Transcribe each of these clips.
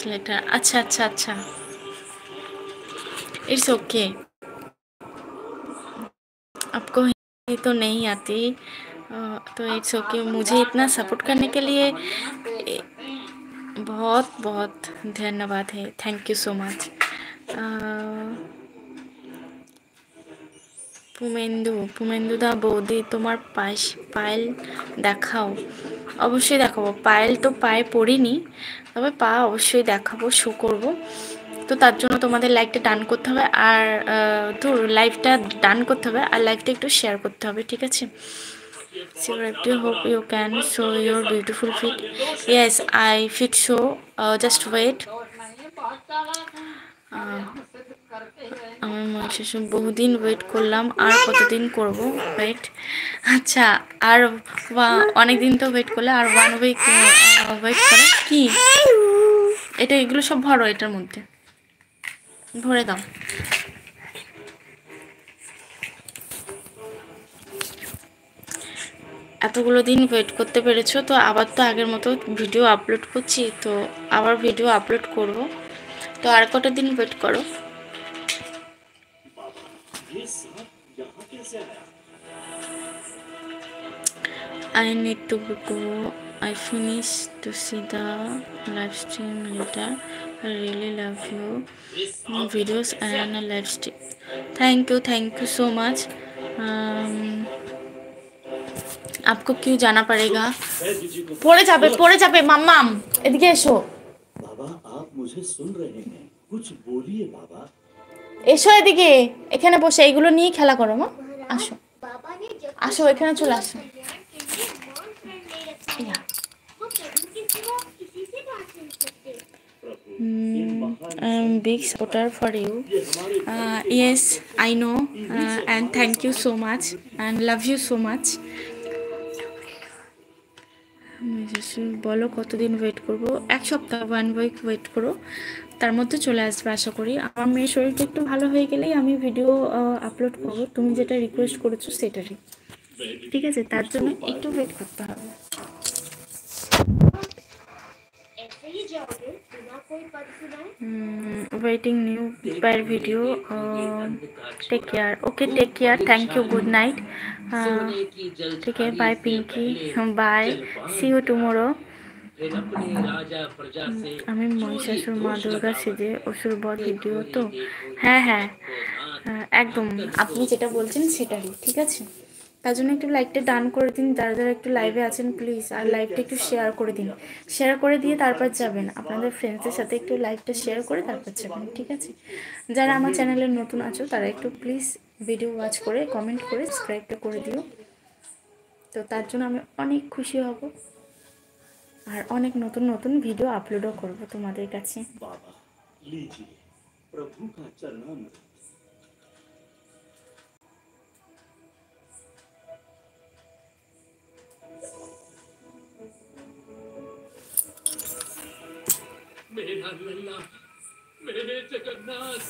Letter. अच्छा अच्छा अच्छा, इट्स ओके। आपको हिंदी तो नहीं आती तो इट्स ओके। मुझे इतना सपोर्ट करने के लिए बहुत बहुत धन्यवाद है। Thank you so much. Purnendu দা বৌদি তোমার পায়েল দেখাও। অবশ্যই দেখাবো। পায়েল তো পায়ে পড়িনি, তবে পা অবশ্যই দেখাবো, শো করব। তো তার জন্য তোমাদের লাইকটা ডান করতে হবে, আর তো লাইভটা ডান করতে হবে, আর লাইভটা একটু শেয়ার করতে হবে, ঠিক আছে? hope you can show your beautiful feet. Yes, I fit show. Just wait. আমি মহিষাসুর বহুদিন ওয়েট করলাম, আর কতদিন করব ওয়েট? আচ্ছা, আর অনেক দিন তো ওয়েট করলে, আর 1 উইক ওয়েট করে। কি এটা? এগুলো সব ভরো, এটার মধ্যে ভরে দাও। এতগুলো দিন ওয়েট করতে পেরেছো তো, আবার তো আগের মতো ভিডিও আপলোড করছি, তো আবার ভিডিও আপলোড করব, তো আর কটা দিন ওয়েট করো। I need to go. I finish to see the live stream later. I really love you videos and live stream. Thank you so much. आपको क्यों जाना पड़ेगा? পড়ে যাবে মাম্মাম, এদিকে এসো। বাবা आप मुझे सुन रहे हैं, कुछ बोलिए बाबा। এসো এদিকে, এখানে বসে এইগুলো নিয়ে খেলা করো। মা আসো আসো, এখানে চলে আসো। I'm big supporter for you. Yes, I know, and thank you so much and love you so much. বলো কতদিন ওয়েট করব? 1 সপ্তাহ, 1 উইক ওয়েট করো, তার মধ্যে চলে আসবে আশা করি। আমার মেয়ের শরীরটা একটু ভালো হয়ে গেলেই আমি ভিডিও আপলোড করব, তুমি যেটা রিকোয়েস্ট করেছো সেটারই, ঠিক আছে? তার জন্য একটু ওয়েট করতে হবে। waiting new per video. Take care. Okay, take care. Thank you. Good night. Take care. Bye Pinky. Bye. See you tomorrow. আমি মহিষাসুর মা দুর্গা সেজে অসুর বধ ভিডিও তো? হ্যাঁ হ্যাঁ, একদম আপনি যেটা বলছেন সেটাই, ঠিক আছে? তার জন্য একটু লাইকটা ডান করে দিন, যারা যারা একটু লাইভে আছেন প্লিজ, আর লাইভটা একটু শেয়ার করে দিন। শেয়ার করে দিয়ে তারপর যাবেন, আপনাদের ফ্রেন্ডসের সাথে একটু লাইভটা শেয়ার করে তারপর যাবেন, ঠিক আছে? যারা আমার চ্যানেলে নতুন আছো তারা একটু প্লিজ ভিডিও ওয়াচ করে কমেন্ট করে সাবস্ক্রাইবটা করে দিও, তো তার জন্য আমি অনেক খুশি হব, আর অনেক নতুন নতুন ভিডিও আপলোডও করব তোমাদের কাছে। मेरा लल्ला, मेरे जगन्नाथ।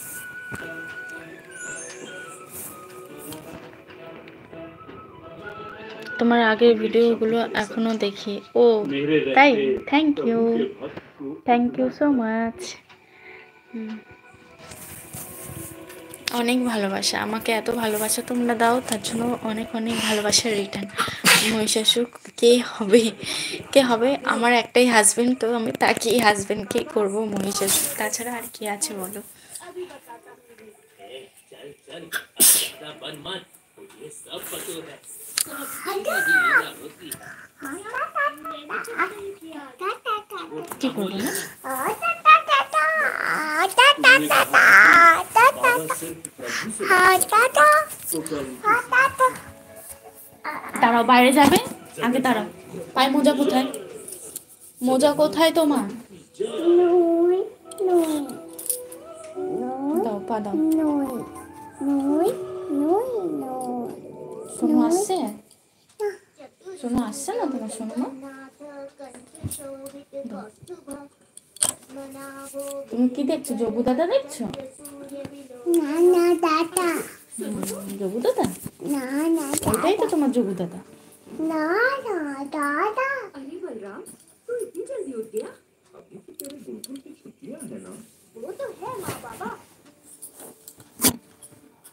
তোমার আগের ভিডিওগুলো এখনো দেখি। ও তাই? Thank you so much. অনেক ভালোবাসা, আমাকে এত ভালোবাসা তোমরা দাও, তার জন্য অনেক অনেক ভালোবাসা রিটার্ন। মহিষাসুর কে হবে? আমার একটাই হাজবেন্ড, তো আমি তাকেই হাজবেন্ডকে করবো মহিষাসুর, তাছাড়া আর কি আছে বলো? কি করবো না? দাঁড়াও, বাইরে যাবে আগে, দাঁড়াও। পায়ে মোজা কোথায়? মোজা কোথায় তোমার? দাও, পা দাও। সোনু আসছে? সোনু আসছে না তোমার? সোনু মা, তুমি কি দেখছো? জবু দাদা দেখছো? না দাদা। জবু দাদা? না ওটাই তো তোমার জবু দাদা। না দাদা। अरे बलराम, तू इतनी जल्दी उठ गया?